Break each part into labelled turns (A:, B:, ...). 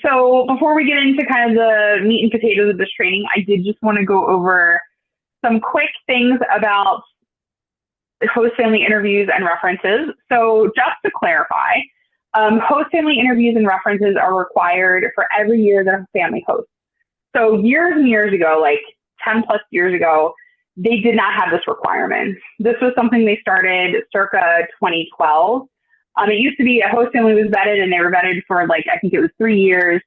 A: So before we get into kind of the meat and potatoes of this training, I did just want to go over some quick things about host family interviews and references. So just to clarify, host family interviews and references are required for every year that a family hosts. So years and years ago, like 10 plus years ago, they did not have this requirement. This was something they started circa 2012. It used to be a host family was vetted and they were vetted for like, I think it was 3 years.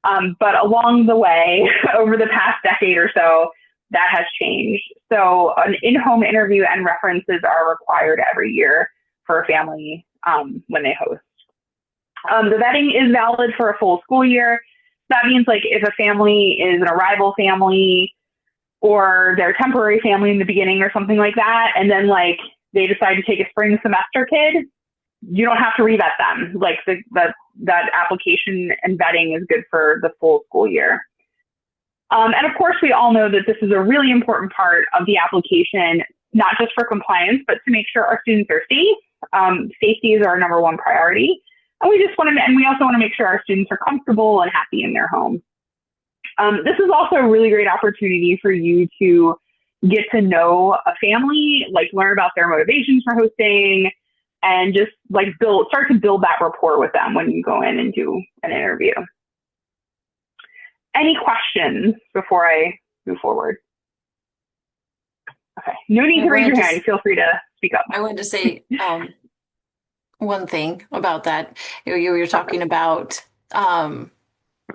A: But along the way, over the past decade or so, that has changed. So an in-home interview and references are required every year for a family when they host. The vetting is valid for a full school year. That means like if a family is an arrival family or they're a temporary family in the beginning or something like that, and then like they decide to take a spring semester kid, you don't have to revet them. Like that application and vetting is good for the full school year. And of course, we all know that this is a really important part of the application, not just for compliance, but to make sure our students are safe. Safety is our number one priority. And we also want to make sure our students are comfortable and happy in their home. This is also a really great opportunity for you to get to know a family, like learn about their motivations for hosting, and just like start to build that rapport with them when you go in and do an interview. Any questions before I move forward? Okay, no need to raise your hand. Feel free to speak up.
B: I wanted to say one thing about that. You were talking about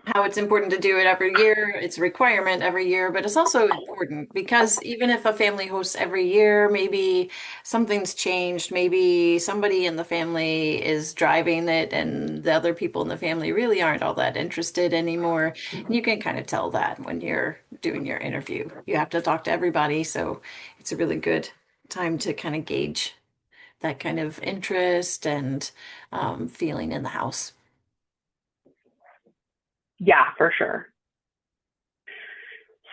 B: how it's important to do it every year. It's a requirement every year, but it's also important because even if a family hosts every year, maybe something's changed. Maybe somebody in the family is driving it and the other people in the family really aren't all that interested anymore. And you can kind of tell that when you're doing your interview. You have to talk to everybody, so it's a really good time to kind of gauge that kind of interest and feeling in the house.
A: Yeah, for sure.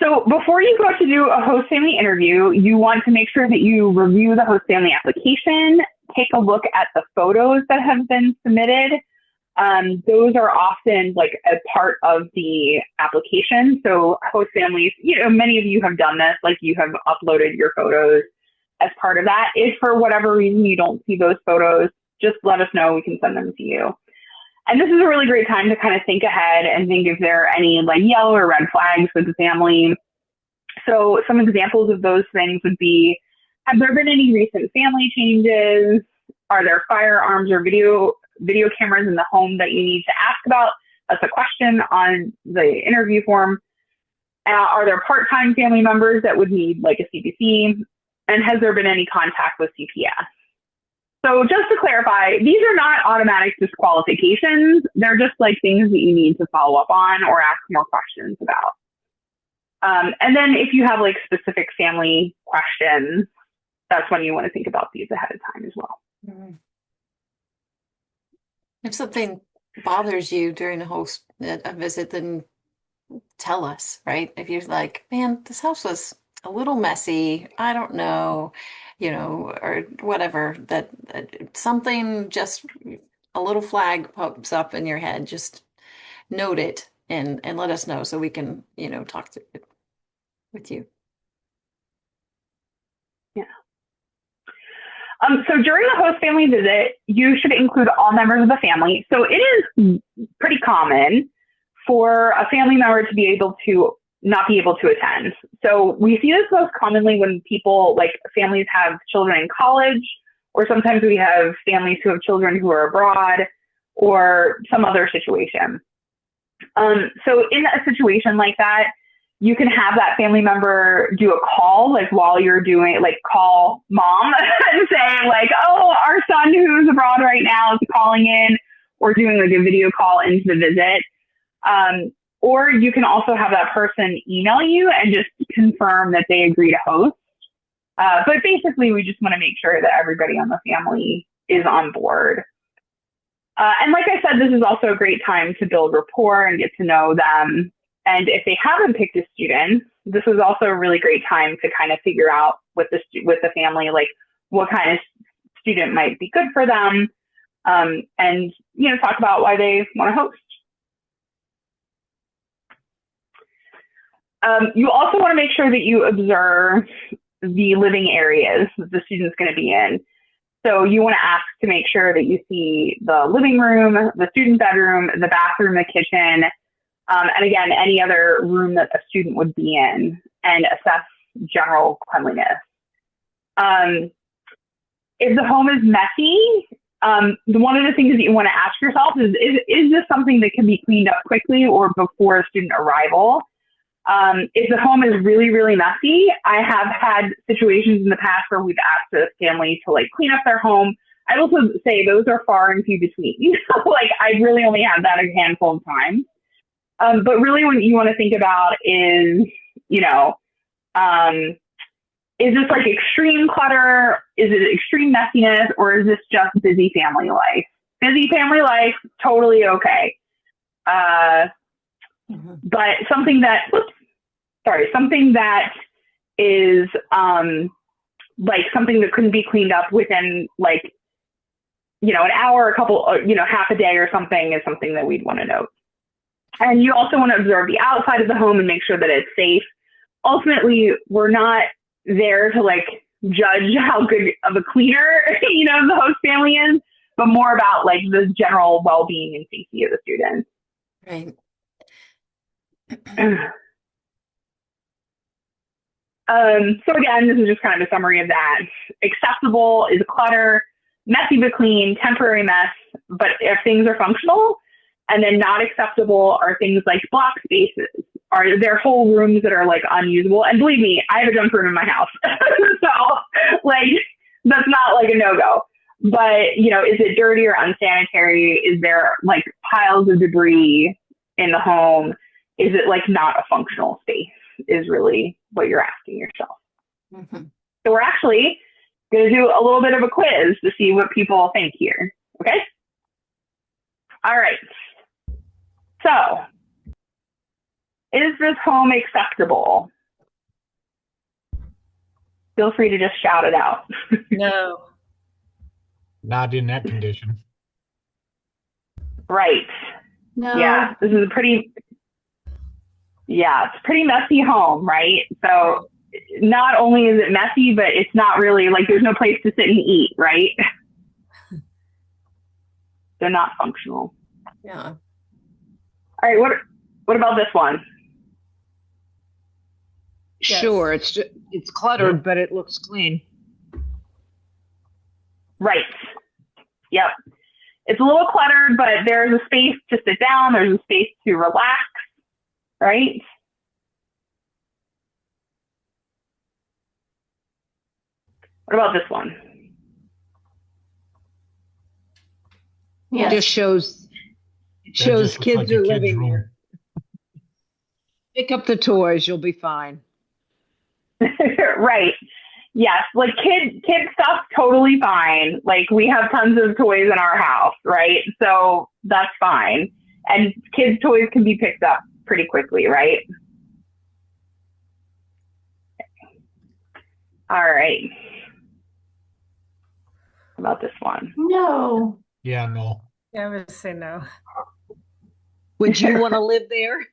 A: So before you go to do a host family interview, you want to make sure that you review the host family application, take a look at the photos that have been submitted. Those are often like a part of the application. So host families, many of you have done this, like you have uploaded your photos as part of that. If for whatever reason you don't see those photos, just let us know. We can send them to you. And this is a really great time to kind of think ahead and think if there are any like yellow or red flags with the family. So some examples of those things would be, have there been any recent family changes? Are there firearms or video cameras in the home that you need to ask about? That's a question on the interview form. Are there part-time family members that would need like a CPC? And has there been any contact with CPS? So just to clarify, these are not automatic disqualifications. They're just like things that you need to follow up on or ask more questions about. And then if you have like specific family questions, that's when you want to think about these ahead of time as well.
B: Mhm. If something bothers you during a visit, then tell us, right? If you're like, man, this house was a little messy, I don't know, or whatever, that something just a little flag pops up in your head, just note it and let us know so we can, talk to it with you.
A: Yeah. So during the host family visit, you should include all members of the family. So it is pretty common for a family member to be able to not be able to attend. So we see this most commonly when people, like families have children in college, or sometimes we have families who have children who are abroad, or some other situation. So in a situation like that, you can have that family member do a call, like while you're doing, like call mom and say like, oh, our son who's abroad right now is calling in, or doing like a video call into the visit. Or you can also have that person email you and just confirm that they agree to host. But basically, we just want to make sure that everybody on the family is on board. And like I said, this is also a great time to build rapport and get to know them. And if they haven't picked a student, this is also a really great time to kind of figure out with the family, like what kind of student might be good for them, and talk about why they want to host. You also want to make sure that you observe the living areas that the student's going to be in. So you want to ask to make sure that you see the living room, the student bedroom, the bathroom, the kitchen, and again, any other room that a student would be in, and assess general cleanliness. If the home is messy, one of the things that you want to ask yourself is this something that can be cleaned up quickly or before student arrival? If the home is really, really messy, I have had situations in the past where we've asked a family to like clean up their home. I also say those are far and few between. Like I really only had that a handful of times. But really what you want to think about is, is this like extreme clutter? Is it extreme messiness? Or is this just busy family life? Busy family life, totally okay. But something that is like something that couldn't be cleaned up within like, an hour, a couple, half a day or something is something that we'd want to note. And you also want to observe the outside of the home and make sure that it's safe. Ultimately, we're not there to like judge how good of a cleaner, the host family is, but more about like the general well-being and safety of the students.
B: Right.
A: So again, this is just kind of a summary of that. Acceptable is clutter, messy but clean, temporary mess, but if things are functional. And then not acceptable are things like block spaces. Are there whole rooms that are like unusable? And believe me, I have a junk room in my house. So like, that's not like a no-go. But, is it dirty or unsanitary? Is there like piles of debris in the home? Is it like not a functional space is really what you're asking yourself.
B: Mm-hmm.
A: So we're actually going to do a little bit of a quiz to see what people think here. Okay? All right. So, is this home acceptable? Feel free to just shout it out.
C: No.
D: Not in that condition.
A: Right.
B: No.
A: Yeah, this is it's a pretty messy home, right? So not only is it messy, but it's not really like there's no place to sit and eat, right? They're not functional.
B: Yeah.
A: All right, what about this one?
C: Yes.
E: Sure, it's cluttered, but it looks clean.
A: Right. Yep. It's a little cluttered, but there's a space to sit down. There's a space to relax, right? What about this one?
B: Yes.
E: It shows
D: just looks
E: kids
D: like a
E: are
D: kid's
E: living
D: room.
E: there. Pick up the toys, you'll be fine.
A: Right. Yes. Like kid stuff, totally fine. Like we have tons of toys in our house, right? So that's fine. And kids' toys can be picked up pretty quickly, right? All right. How about this one?
B: No.
D: Yeah, no.
C: Yeah, I'm going to say no.
E: Would you want to live there?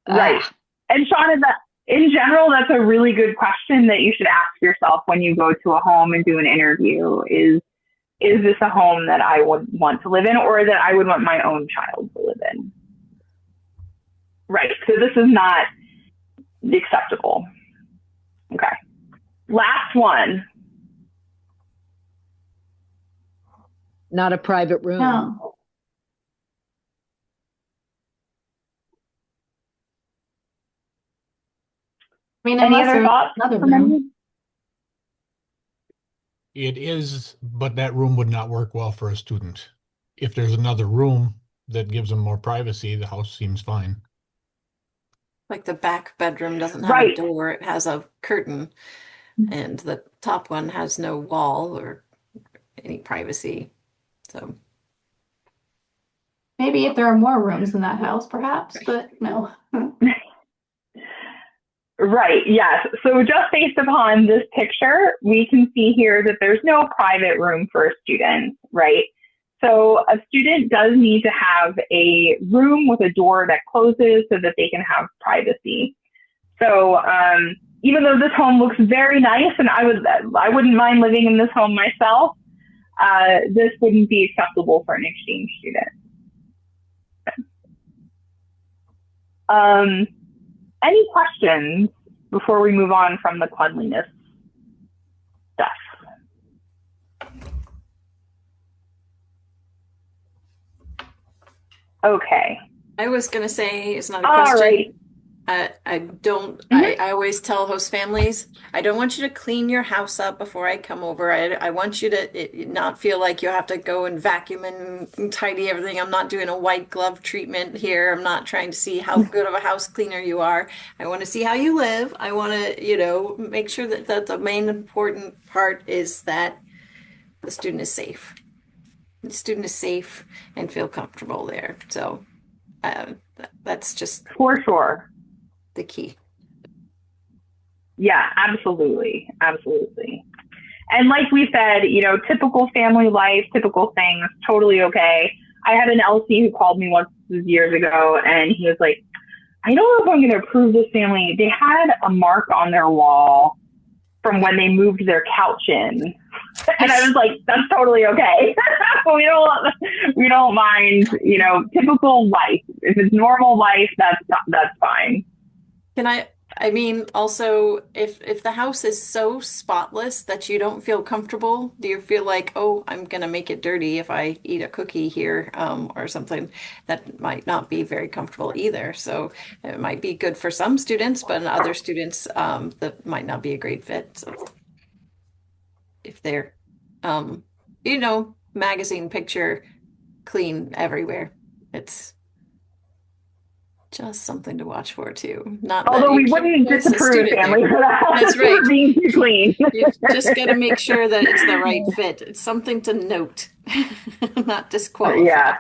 A: Right. And Sean, in general, that's a really good question that you should ask yourself when you go to a home and do an interview is this a home that I would want to live in or that I would want my own child to live in? Right. So this is not acceptable. Okay. Last one.
E: Not a private room.
B: No. I mean,
A: Any
B: unless
A: other
B: there's
A: thoughts?
B: another
A: from
B: room.
A: anyone?
D: It is, but that room would not work well for a student. If there's another room that gives them more privacy, the house seems fine.
B: Like the back bedroom doesn't have a
A: Right.
B: door, it has a curtain, and the top one has no wall or any privacy. So
F: Maybe if there are more rooms in that house, perhaps, but no.
A: Right. Yes. So just based upon this picture, we can see here that there's no private room for a student, right? So a student does need to have a room with a door that closes so that they can have privacy. So even though this home looks very nice, and I wouldn't mind living in this home myself, this wouldn't be acceptable for an exchange student. Any questions before we move on from the cleanliness stuff? Okay.
B: I was going to say, it's not a
A: All
B: question.
A: right.
B: I always tell host families, I don't want you to clean your house up before I come over. I want you to not feel like you have to go and vacuum and tidy everything. I'm not doing a white glove treatment here. I'm not trying to see how good of a house cleaner you are. I want to see how you live. I want to, make sure that the main important part is that the student is safe. The student is safe and feel comfortable there. So that's just
A: For sure.
B: the key.
A: Yeah, absolutely. Absolutely. And like we said, typical family life, typical things, totally okay. I had an LC who called me once years ago, and he was like, I don't know if I'm going to approve this family. They had a mark on their wall from when they moved their couch in. And I was like, that's totally okay. we don't mind, typical life. If it's normal life, that's fine.
B: Also, if the house is so spotless that you don't feel comfortable, do you feel like, oh, I'm going to make it dirty if I eat a cookie here, or something? That might not be very comfortable either. So it might be good for some students, but in other students, that might not be a great fit. So if they're, magazine picture clean everywhere, it's just something to watch for too.
A: Although we wouldn't disapprove a family for that.
B: That's right.
A: Being too clean.
B: You just got to make sure that it's the right fit. It's something to note, not disqualify.
A: Yeah.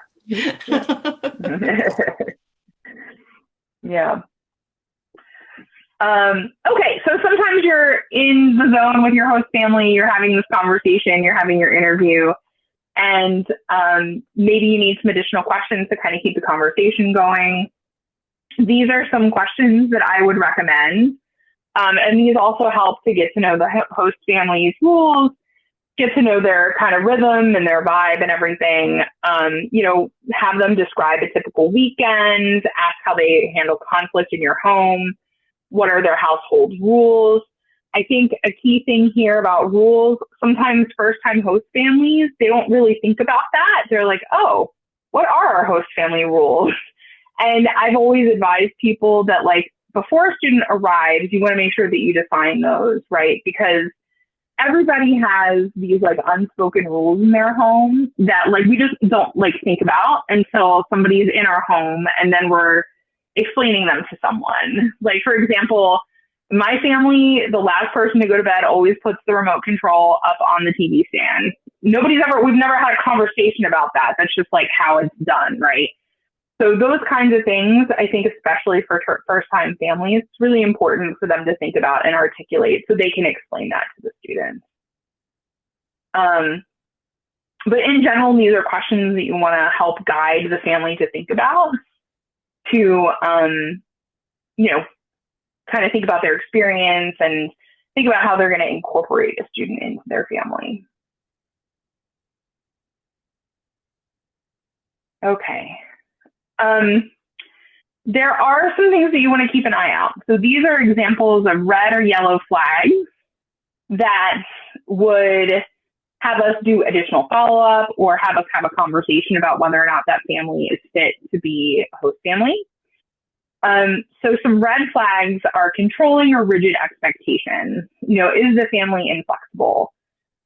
A: Yeah. Okay, so sometimes you're in the zone with your host family, you're having this conversation, you're having your interview, and maybe you need some additional questions to kind of keep the conversation going. These are some questions that I would recommend. And these also help to get to know the host family's rules, get to know their kind of rhythm and their vibe and everything. Have them describe a typical weekend, ask how they handle conflict in your home. What are their household rules? I think a key thing here about rules, sometimes first-time host families, they don't really think about that. They're like, oh, what are our host family rules? And I've always advised people that, like, before a student arrives, you want to make sure that you define those, right? Because everybody has these, like, unspoken rules in their home that, like, we just don't, like, think about until somebody's in our home and then we're explaining them to someone. Like, for example, my family, the last person to go to bed always puts the remote control up on the TV stand. We've never had a conversation about that. That's just, like, how it's done, right? So those kinds of things, I think, especially for first-time families, it's really important for them to think about and articulate so they can explain that to the students. But in general, these are questions that you want to help guide the family to think about, to, kind of think about their experience and think about how they're going to incorporate a student into their family. Okay. There are some things that you want to keep an eye out. So these are examples of red or yellow flags that would have us do additional follow-up or have us have a conversation about whether or not that family is fit to be a host family. So some red flags are controlling or rigid expectations. Is the family inflexible?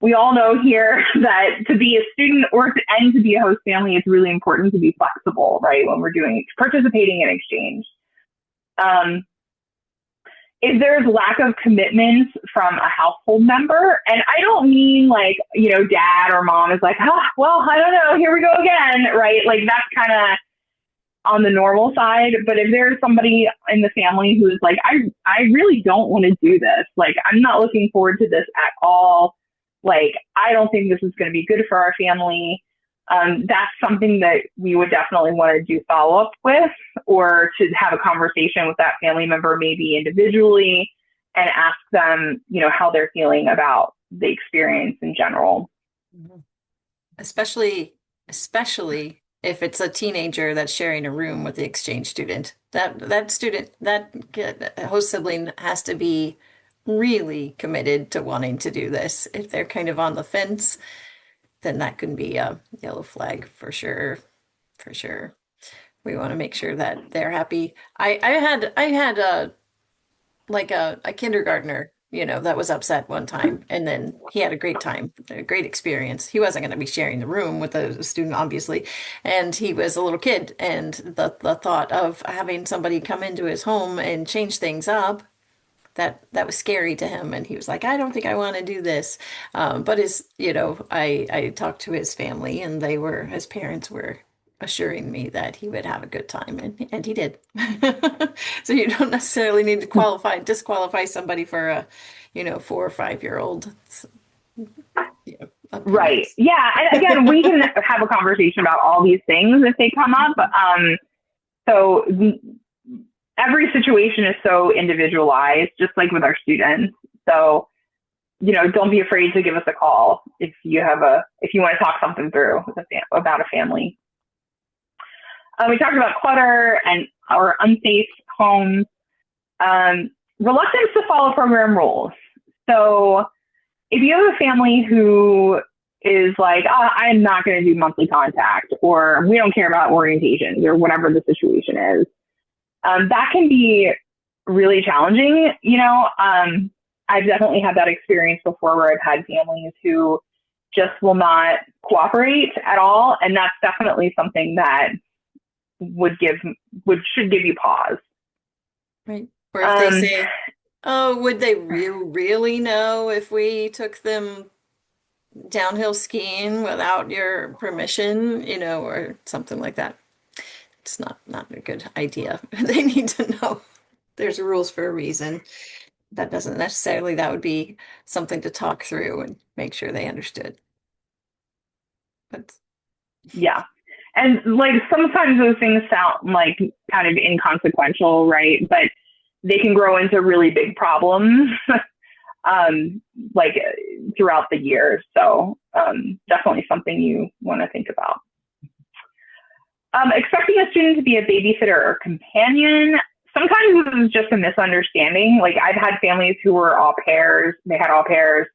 A: We all know here that to be a student and to be a host family, it's really important to be flexible, right? When we're participating in exchange. If there's lack of commitment from a household member, and I don't mean like, dad or mom is like, well, I don't know, here we go again, right? Like that's kind of on the normal side. But if there's somebody in the family who's like, I really don't want to do this. Like, I'm not looking forward to this at all. Like, I don't think this is going to be good for our family. that's something that we would definitely want to do follow-up with, or to have a conversation with that family member, maybe individually, and ask them, how they're feeling about the experience in general.
B: Especially if it's a teenager that's sharing a room with the exchange student. That student, that host sibling has to be really committed to wanting to do this. If they're kind of on the fence, then that can be a yellow flag for sure. For sure. We want to make sure that they're happy. I had a kindergartner, that was upset one time, and then he had a great time, a great experience. He wasn't going to be sharing the room with a student, obviously, and he was a little kid, and the thought of having somebody come into his home and change things up, that was scary to him, and he was like, I don't think I want to do this. But I talked to his family, and his parents were assuring me that he would have a good time, and he did. So you don't necessarily need to disqualify somebody for a 4 or 5-year-old.
A: Right. Yeah. And again, we can have a conversation about all these things if they come up. So every situation is so individualized, just like with our students. So, don't be afraid to give us a call if you want to talk something through about a family. We talked about clutter and our unsafe homes, reluctance to follow program rules. So if you have a family who is like, I'm not going to do monthly contact, or we don't care about orientations, or whatever the situation is, that can be really challenging. I've definitely had that experience before where I've had families who just will not cooperate at all. And that's definitely something that should give you pause.
B: Right. Or if they say, oh, would they really know if we took them downhill skiing without your permission, or something like that. It's not a good idea. They need to know there's rules for a reason. That would be something to talk through and make sure they understood. But
A: yeah. And sometimes those things sound like kind of inconsequential, right? But they can grow into really big problems, throughout the year. So definitely something you want to think about. Expecting a student to be a babysitter or companion. Sometimes this is just a misunderstanding. I've had families who were au pairs. They had au pairs.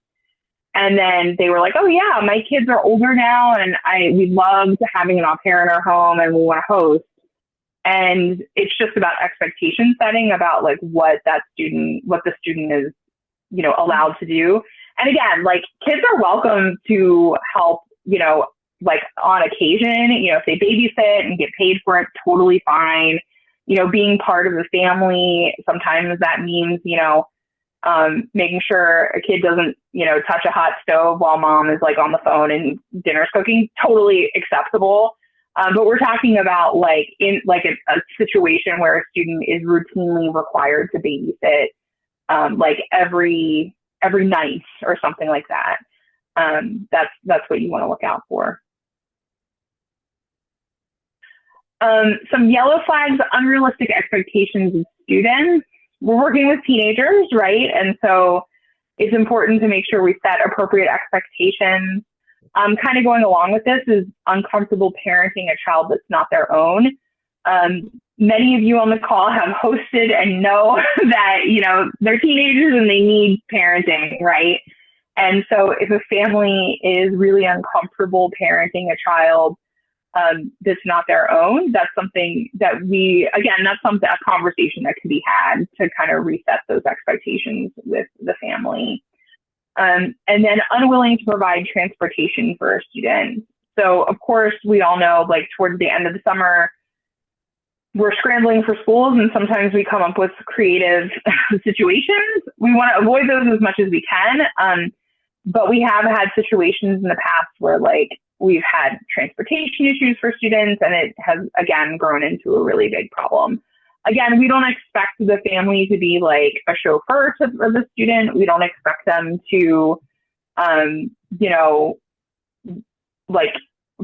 A: And then they were like, oh yeah, my kids are older now, and we loved having an au pair in our home, and we want to host. And it's just about expectation setting about what the student is, allowed to do. And again, kids are welcome to help, on occasion, if they babysit and get paid for it, totally fine. Being part of the family, sometimes that means, making sure a kid doesn't, touch a hot stove while mom is on the phone and dinner's cooking, totally acceptable. But we're talking about in a situation where a student is routinely required to babysit, every night or something like that. That's what you want to look out for. Some yellow flags, unrealistic expectations of students. We're working with teenagers, right? And so it's important to make sure we set appropriate expectations. Kind of going along with this is uncomfortable parenting a child that's not their own. Many of you on the call have hosted and know that, they're teenagers and they need parenting, right? And so if a family is really uncomfortable parenting a child that's not their own, that's something that a conversation that can be had to kind of reset those expectations with the family. And then unwilling to provide transportation for a student. So of course, we all know, towards the end of the summer, we're scrambling for schools, and sometimes we come up with creative situations. We want to avoid those as much as we can. But we have had situations in the past where we've had transportation issues for students, and it has again grown into a really big problem. Again, we don't expect the family to be a chauffeur for the student. We don't expect them to,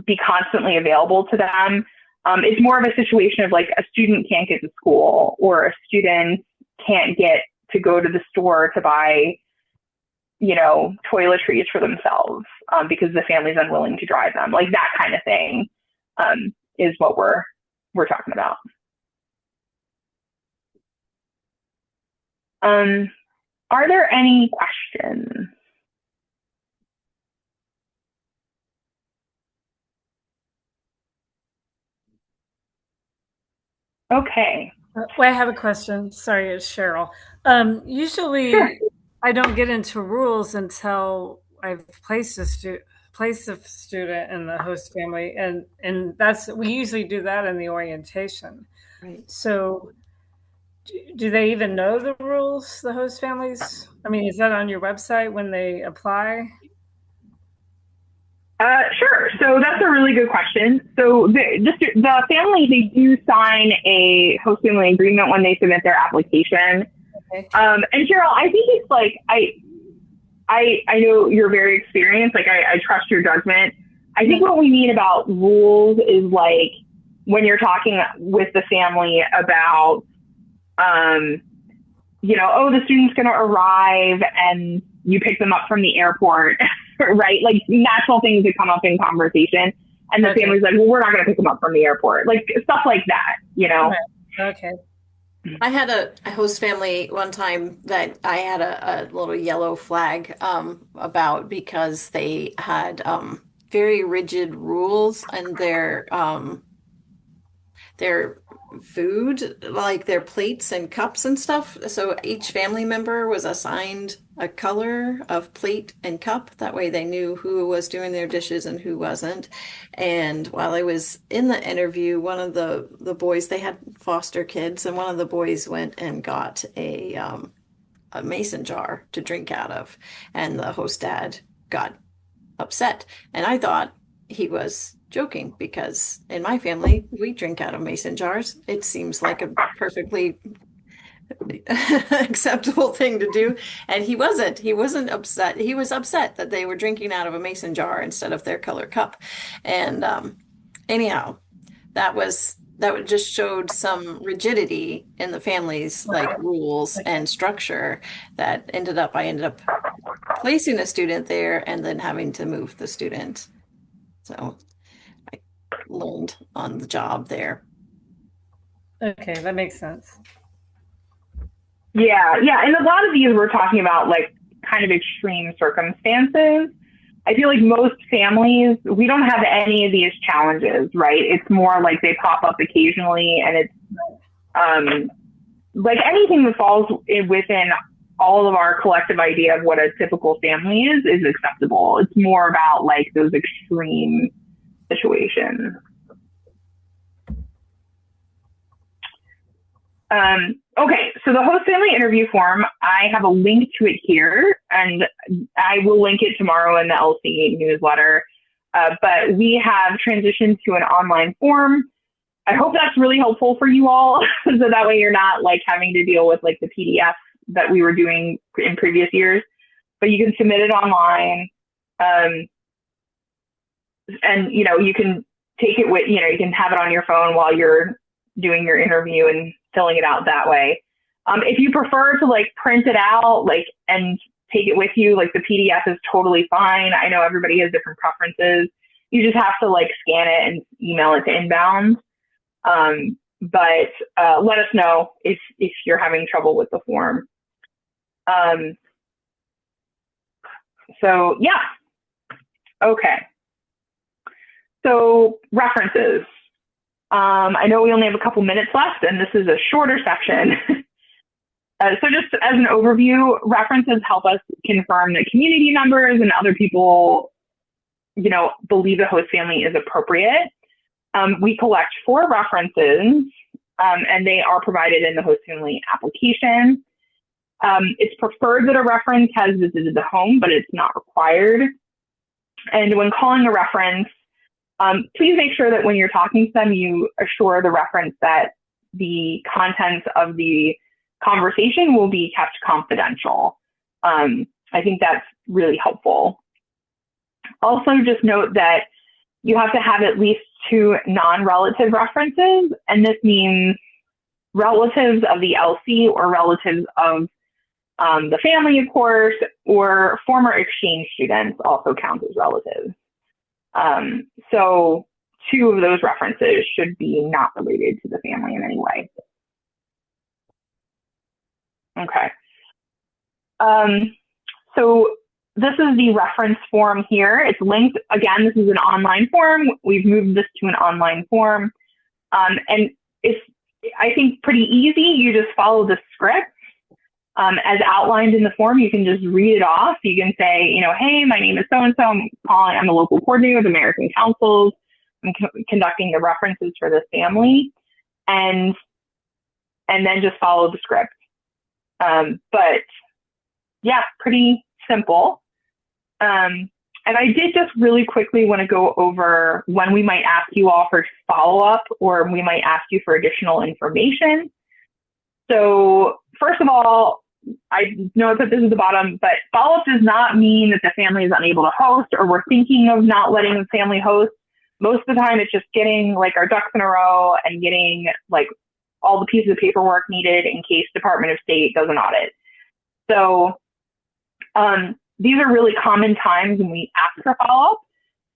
A: be constantly available to them. It's more of a situation of like a student can't get to school, or a student can't get to go to the store to buy, toiletries for themselves because the family's unwilling to drive them. Like that kind of thing is what we're talking about. Are there any questions? Okay.
C: Well, I have a question. Sorry, it's Cheryl. Usually,
A: Sure.
C: I don't get into rules until I've placed a student in the host family, and we usually do that in the orientation.
B: Right.
C: So, do they even know the rules, the host families? I mean, is that on your website when they apply?
A: Sure. So that's a really good question. So the family, they do sign a host family agreement when they submit their application.
C: Okay.
A: And Cheryl, I think it's like, I know you're very experienced. Like I trust your judgment. I think what we mean about rules is like when you're talking with the family about, the student's going to arrive and you pick them up from the airport, right? Like natural things that come up in conversation. And the
C: Okay.
A: family's like, well, we're not going to pick them up from the airport. Like stuff like that,
C: Okay.
B: I had a host family one time that I had a little yellow flag about because they had very rigid rules and their food, like their plates and cups and stuff. So each family member was assigned a color of plate and cup. That way they knew who was doing their dishes and who wasn't. And while I was in the interview, one of the boys, they had foster kids, and one of the boys went and got a mason jar to drink out of. And the host dad got upset. And I thought he was joking because in my family, we drink out of mason jars. It seems like a perfectly acceptable thing to do. And he wasn't. He wasn't upset. He was upset that they were drinking out of a mason jar instead of their color cup. And anyhow, that just showed some rigidity in the family's like rules and structure that I ended up placing a student there and then having to move the student. So I learned on the job there.
C: Okay, that makes sense.
A: Yeah. And a lot of these we're talking about like kind of extreme circumstances. I feel like most families, we don't have any of these challenges, right? It's more like they pop up occasionally, and it's like anything that falls within all of our collective idea of what a typical family is acceptable. It's more about like those extreme situations. Okay, so the host family interview form, I have a link to it here, and I will link it tomorrow in the LC newsletter. But we have transitioned to an online form. I hope that's really helpful for you all, so that way you're not like having to deal with like the PDF that we were doing in previous years. But you can submit it online, and you can take it with you can have it on your phone while you're doing your interview and filling it out that way. If you prefer to like print it out and take it with you, like the PDF is totally fine. I know everybody has different preferences. You just have to like scan it and email it to Inbound. But let us know if you're having trouble with the form. So yeah. Okay. So references. I know we only have a couple minutes left, and this is a shorter section. So just as an overview, references help us confirm that community members and other people, believe the host family is appropriate. We collect 4 references, and they are provided in the host family application. It's preferred that a reference has visited the home, but it's not required. And when calling a reference, please make sure that when you're talking to them, you assure the reference that the contents of the conversation will be kept confidential. I think that's really helpful. Also, just note that You have to have at least 2 non-relative references, and this means relatives of the LC or relatives of the family, of course, or former exchange students also count as relatives. So 2 of those references should be not related to the family in any way. Okay. So this is the reference form here. It's linked. Again, this is an online form. We've moved this to an online form. And it's, I think, pretty easy. You just follow the script. As outlined in the form, you can just read it off. You can say, you know, hey, my name is so-and-so. I'm a local coordinator with American Councils. I'm conducting the references for this family. And then just follow the script. But yeah, pretty simple. And I did just really quickly want to go over when we might ask you all for follow-up, or we might ask you for additional information. So first of all, I know I put this at the bottom, but follow-up does not mean that the family is unable to host, or we're thinking of not letting the family host. Most of the time, it's just getting like our ducks in a row and getting like all the pieces of paperwork needed in case Department of State does an audit. So these are really common times when we ask for follow-up.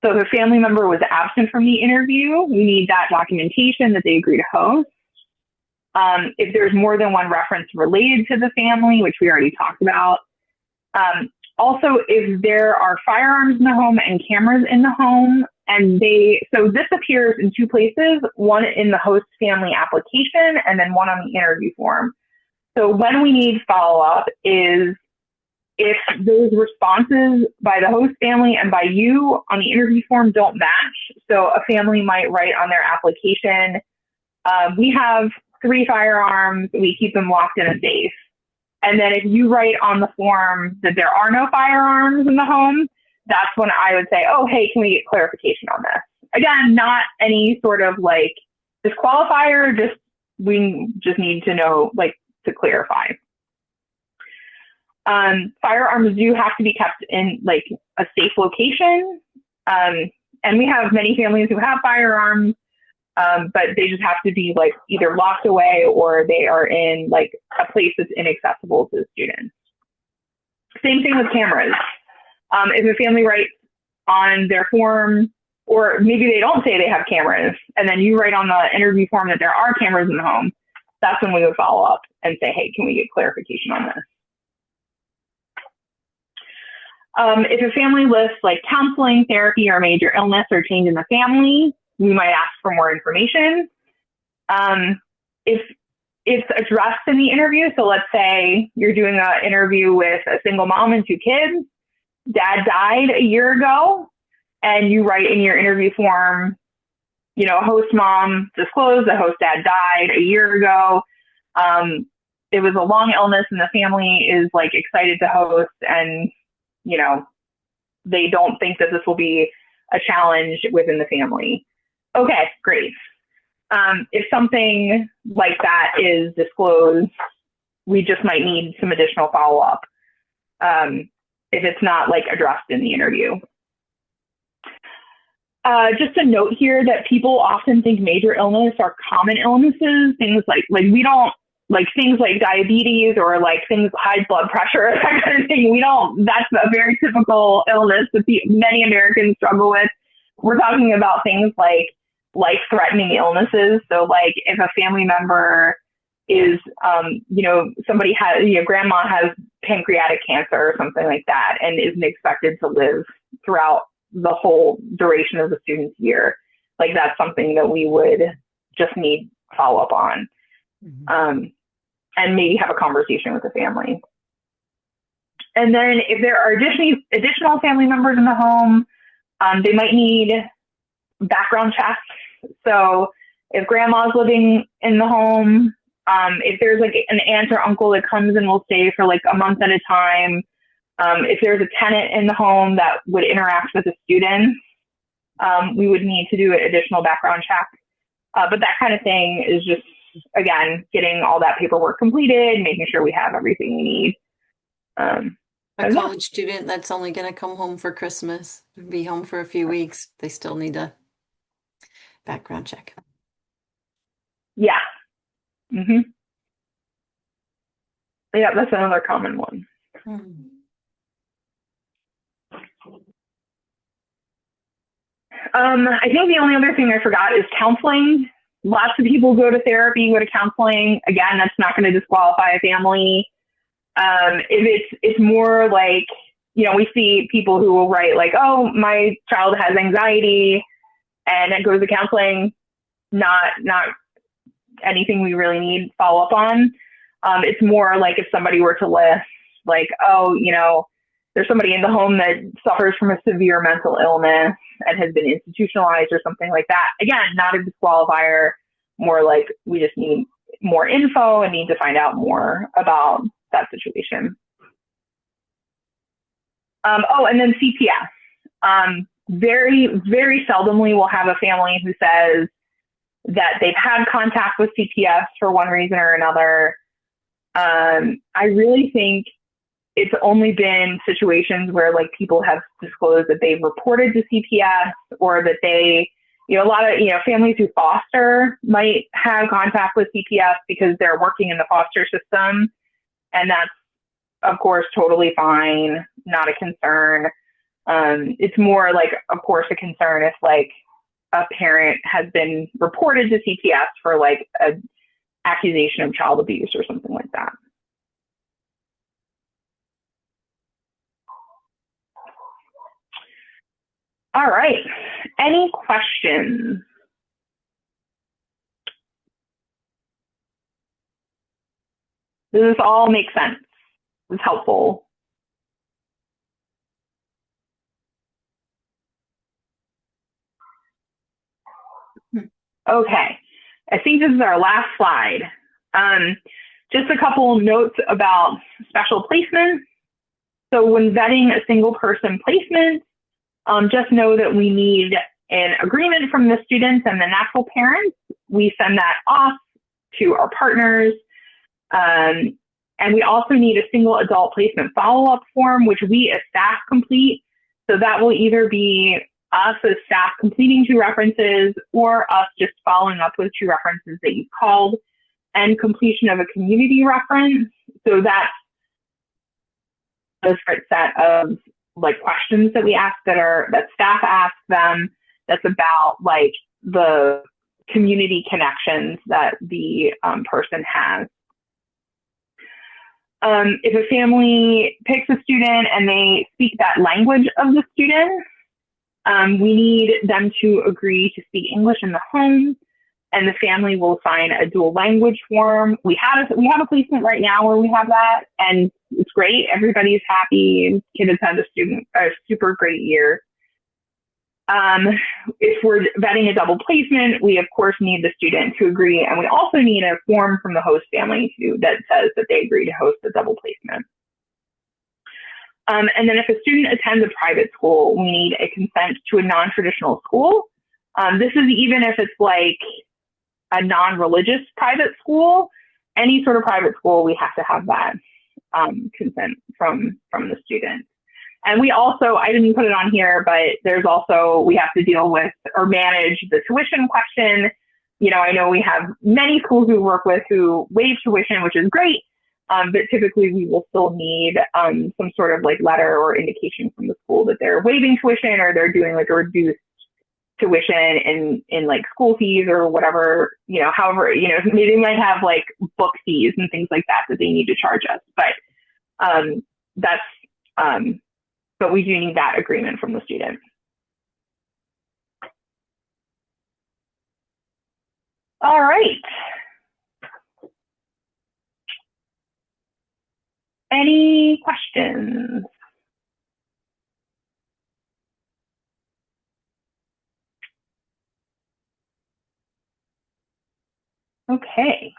A: So if a family member was absent from the interview, we need that documentation that they agree to host. If there's more than one reference related to the family, which we already talked about. Also, if there are firearms in the home and cameras in the home, so this appears in 2 places, one in the host family application and then one on the interview form. So when we need follow-up is if those responses by the host family and by you on the interview form don't match. So a family might write on their application, we have 3 firearms, we keep them locked in a safe. And then if you write on the form that there are no firearms in the home, that's when I would say, oh, hey, can we get clarification on this? Again, not any sort of like disqualifier, we just need to know, like, to clarify. Firearms do have to be kept in like a safe location. And we have many families who have firearms, but they just have to be like either locked away or they are in like a place that's inaccessible to the students. Same thing with cameras. If a family writes on their form, or maybe they don't say they have cameras, and then you write on the interview form that there are cameras in the home, that's when we would follow up and say, hey, can we get clarification on this? If a family lists like counseling, therapy, or major illness or change in the family, we might ask for more information. If it's addressed in the interview, so let's say you're doing an interview with a single mom and 2 kids, dad died a year ago, and you write in your interview form, you know, host mom disclosed the host dad died a year ago. It was a long illness and the family is like excited to host, and, you know, they don't think that this will be a challenge within the family. Okay, great. If something like that is disclosed, we just might need some additional follow-up if it's not like addressed in the interview. Just a note here that people often think major illness are common illnesses, things like we don't, like things like diabetes or like things, high blood pressure, that kind of thing. That's a very typical illness that many Americans struggle with. We're talking about things like life-threatening illnesses. So like if a family member is, you know, somebody has, you know, grandma has pancreatic cancer or something like that and isn't expected to live throughout the whole duration of the student's year. Like that's something that we would just need follow-up on. And maybe have a conversation with the family. And then if there are additional family members in the home, they might need background checks. So if grandma's living in the home, if there's like an aunt or uncle that comes and will stay for like a month at a time, if there's a tenant in the home that would interact with the students, we would need to do an additional background check. But that kind of thing is just, again, getting all that paperwork completed, making sure we have everything we need.
B: A college student that's only going to come home for Christmas, be home for a few weeks, they still need a background check.
A: Yeah. Mm-hmm. Yeah, that's another common one. I think the only other thing I forgot is counseling. Lots of people go to therapy, go to counseling. Again, that's not going to disqualify a family. If it's more like, we see people who will write like, oh, my child has anxiety, and it goes to counseling. Not anything we really need follow up on. It's more like if somebody were to list like, oh, there's somebody in the home that suffers from a severe mental illness and has been institutionalized or something like that. Again, not a disqualifier, more like we just need more info and need to find out more about that situation. And then CPS. Very, very seldomly we'll have a family who says that they've had contact with CPS for one reason or another. I really think it's only been situations where like people have disclosed that they've reported to CPS, or that they, a lot of, families who foster might have contact with CPS because they're working in the foster system. And that's, of course, totally fine, not a concern. It's more like, of course, a concern if like a parent has been reported to CPS for like an accusation of child abuse or something like that. All right. Any questions? Does this all make sense? Is helpful? Okay. I think this is our last slide. Just a couple of notes about special placements. So when vetting a single person placement, just know that we need an agreement from the students and the natural parents. We send that off to our partners. And we also need a single adult placement follow-up form, which we as staff complete. So that will either be us as staff completing 2 references, or us just following up with 2 references that you've called, and completion of a community reference. So that's a separate set of like questions that we ask that staff ask them, that's about like the community connections that the person has. If a family picks a student and they speak that language of the student, we need them to agree to speak English in the home, and the family will sign a dual language form. We have a placement right now where we have that, and it's great. Everybody's happy. Kid has had a super great year. If we're vetting a double placement, we of course need the student to agree, and we also need a form from the host family that says that they agree to host the double placement. And then if a student attends a private school, we need a consent to a non-traditional school. This is even if it's like a non-religious private school. Any sort of private school, we have to have that consent from the student. And we also, I didn't put it on here, but there's also, we have to deal with or manage the tuition question. I know we have many schools we work with who waive tuition, which is great. But typically we will still need some sort of like letter or indication from the school that they're waiving tuition, or they're doing like a reduced tuition in like school fees or whatever, however, maybe they might have like book fees and things like that they need to charge us. But but we do need that agreement from the student. All right. Any questions? Okay.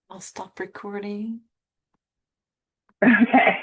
B: I'll stop recording.
A: Okay.